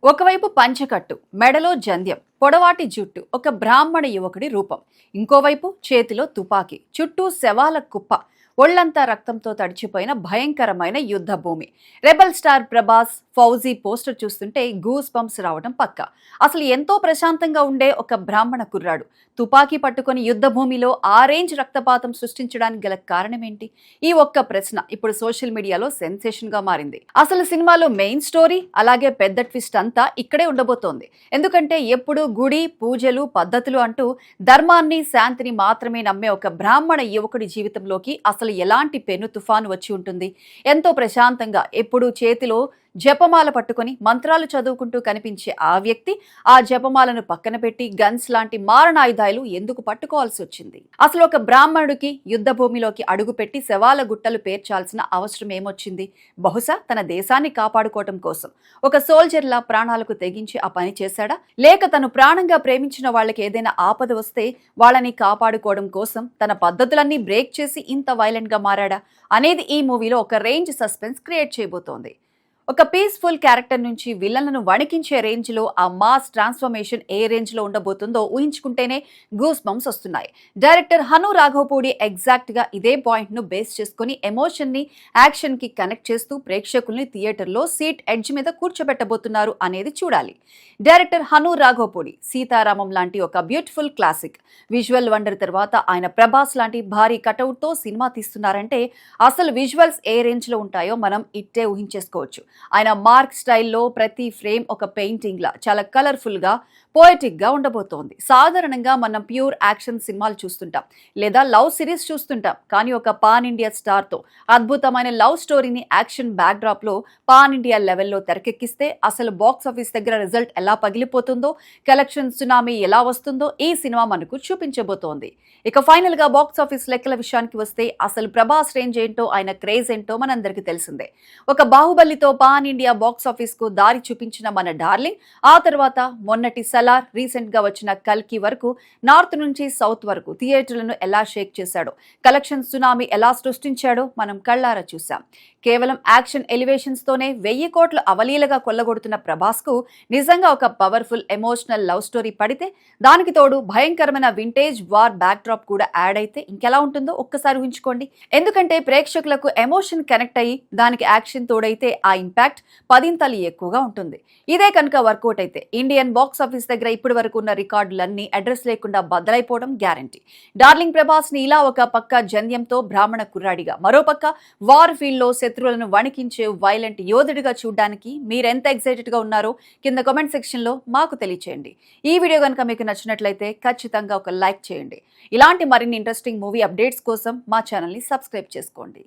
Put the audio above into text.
ఒకవైపు పంచకట్టు, మెడలో జంధ్యం, పొడవాటి జుట్టు, ఒక బ్రాహ్మణ యువకుడి రూపం. ఇంకోవైపు చేతిలో తుపాకీ, చుట్టూ శవాల కుప్ప, ఒళ్లంతా రక్తంతో తడిచిపోయిన భయంకరమైన యుద్ధ భూమి. Rebel star Prabhas, fauji poster చూస్తుంటే గూస్ బంప్స్ రావడం పక్క. అసలు ఎంతో ప్రశాంతంగా ఉండే ఒక బ్రాహ్మణ కుర్రాడు తుపాకీ పట్టుకుని యుద్ధ భూమిలో ఆ రేంజ్ రక్తపాతం సృష్టించడానికి గల కారణమేంటి? ఈ ఒక్క ప్రశ్న ఇప్పుడు సోషల్ మీడియాలో సెన్సేషన్ గా మారింది. అసలు సినిమాలో మెయిన్ స్టోరీ అలాగే పెద్ద ట్విస్ట్ అంతా ఇక్కడే ఉండబోతోంది. ఎందుకంటే ఎప్పుడు గుడి, పూజలు, పద్ధతులు అంటూ ధర్మాన్ని, శాంతిని మాత్రమే నమ్మే ఒక బ్రాహ్మణ యువకుడి జీవితంలోకి అసలు ఎలాంటి పెను తుఫాను వచ్చి ఉంటుంది? ఎంతో ప్రశాంతంగా ఎప్పుడూ చేతిలో జపమాల పట్టుకుని మంత్రాలు చదువుకుంటూ కనిపించే ఆ వ్యక్తి ఆ జపమాలను పక్కన పెట్టి గన్స్ లాంటి మారణాయుధాలు ఎందుకు పట్టుకోవాల్సి వచ్చింది? అసలు ఒక బ్రాహ్మణుడికి యుద్ధ భూమిలోకి అడుగుపెట్టి శవాల గుట్టలు పేర్చాల్సిన అవసరం ఏమొచ్చింది? బహుశా తన దేశాన్ని కాపాడుకోవటం కోసం ఒక సోల్జర్లా ప్రాణాలకు తెగించి ఆ పని చేశాడా? లేక తను ప్రాణంగా ప్రేమించిన వాళ్ళకి ఏదైనా ఆపద వస్తే వాళ్ళని కాపాడుకోవడం కోసం తన పద్ధతులన్నీ బ్రేక్ చేసి ఇంత వైలెంట్ గా మారాడా అనేది ఈ మూవీలో ఒక రేంజ్ సస్పెన్స్ క్రియేట్ చేయబోతోంది. ఒక పీస్ఫుల్ క్యారెక్టర్ నుంచి విలన్లను వణికించే రేంజ్ లో ఆ మాస్ ట్రాన్స్ఫర్మేషన్ ఏ రేంజ్ లో ఉండబోతుందో ఊహించుకుంటేనే గూస్ బంప్స్ వస్తున్నాయి. డైరెక్టర్ హను రాఘవపూడి ఎగ్జాక్ట్ గా ఇదే పాయింట్ ను బేస్ చేసుకుని ఎమోషన్ ని యాక్షన్ కి కనెక్ట్ చేస్తూ ప్రేక్షకుల్ని థియేటర్ లో సీట్ ఎడ్జ్ మీద కూర్చోబెట్టబోతున్నారు అనేది చూడాలి. డైరెక్టర్ హను రాఘవపూడి సీతారామం లాంటి ఒక బ్యూటిఫుల్ క్లాసిక్ విజువల్ వండర్ తర్వాత ఆయన ప్రభాస్ లాంటి భారీ కటౌట్ తో సినిమా తీస్తున్నారంటే అసలు విజువల్స్ ఏ రేంజ్ లో ఉంటాయో మనం ఇట్టే ఊహించేసుకోవచ్చు. ఆయన మార్క్ స్టైల్లో ప్రతి ఫ్రేమ్ ఒక పెయింటింగ్ లా చాలా కలర్ఫుల్ గా, పోయటిక్ గా ఉండబోతోంది. సాధారణంగా మనం ప్యూర్ యాక్షన్ సినిమాలు చూస్తుంటాం లేదా లవ్ సిరీస్ చూస్తుంటాం. కానీ ఒక పాన్ ఇండియా స్టార్ తో అద్భుతమైన లవ్ స్టోరీని యాక్షన్ బ్యాక్ డ్రాప్ లో పాన్ ఇండియా లెవెల్లో తెరకెక్కిస్తే అసలు బాక్స్ ఆఫీస్ దగ్గర రిజల్ట్ ఎలా పగిలిపోతుందో, కలెక్షన్ సునామీ ఎలా వస్తుందో ఈ సినిమా మనకు చూపించబోతోంది. ఇక ఫైనల్ గా బాక్స్ ఆఫీస్ లెక్కల విషయానికి వస్తే అసలు ప్రభాస్ రేంజ్ ఏంటో, ఆయన క్రేజ్ ఏంటో మనందరికీ తెలిసిందే. ఒక బాహుబలితో పాన్ ఇండియా బాక్స్ ఆఫీస్ కు దారి చూపించిన మన డార్లింగ్, ఆ తర్వాత మొన్నటి సలార్, రీసెంట్ గా వచ్చిన కల్కి వరకు నార్త్ నుంచి సౌత్ వరకు థియేటర్లను ఎలా షేక్ చేశాడో, కలెక్షన్ సునామీ ఎలా సృష్టించాడో మనం కళ్ళారా చూసాం. కేవలం యాక్షన్ ఎలివేషన్స్ తోనే 1000 కోట్లు అవలీలగా కొల్లగొడుతున్న ప్రభాస్ కు నిజంగా ఒక పవర్ఫుల్ ఎమోషనల్ లవ్ స్టోరీ పడితే, దానికి తోడు భయంకరమైన వింటేజ్ వార్ బ్యాక్ డ్రాప్ కూడా యాడ్ అయితే ఇంకెలా ఉంటుందో ఒక్కసారి ఊహించుకోండి. ఎందుకంటే ప్రేక్షకులకు ఎమోషన్ కనెక్ట్ అయ్యి దానికి యాక్షన్ తోడైతే ఆ ఇంపాక్ట్ 10 ఎక్కువగా ఉంటుంది. ఇదే కనుక వర్కౌట్ అయితే ఇండియన్ బాక్స్ ఆఫీస్ దగ్గర ఇప్పటి వరకు ఉన్న రికార్డులన్నీ అడ్రస్ లేకుండా బద్దలైపోవడం గ్యారంటీ. డార్లింగ్ ప్రభాస్ ని ఇలా ఒక పక్క జంధ్యంతో బ్రాహ్మణ కుర్రాడిగా, మరో పక్క వార్ ఫీల్డ్ లో శత్రువులను వణికించే వైలెంట్ యోధుడిగా చూడడానికి మీరెంత ఎక్సైటెడ్ గా ఉన్నారో కింద కామెంట్ సెక్షన్ లో మాకు తెలియచేయండి. ఈ వీడియో కనుక మీకు నచ్చినట్లయితే ఖచ్చితంగా ఒక లైక్ చేయండి. ఇలాంటి మరిన్ని ఇంట్రెస్టింగ్ మూవీ అప్డేట్స్ కోసం మా ఛానల్ ని సబ్స్క్రైబ్ చేసుకోండి.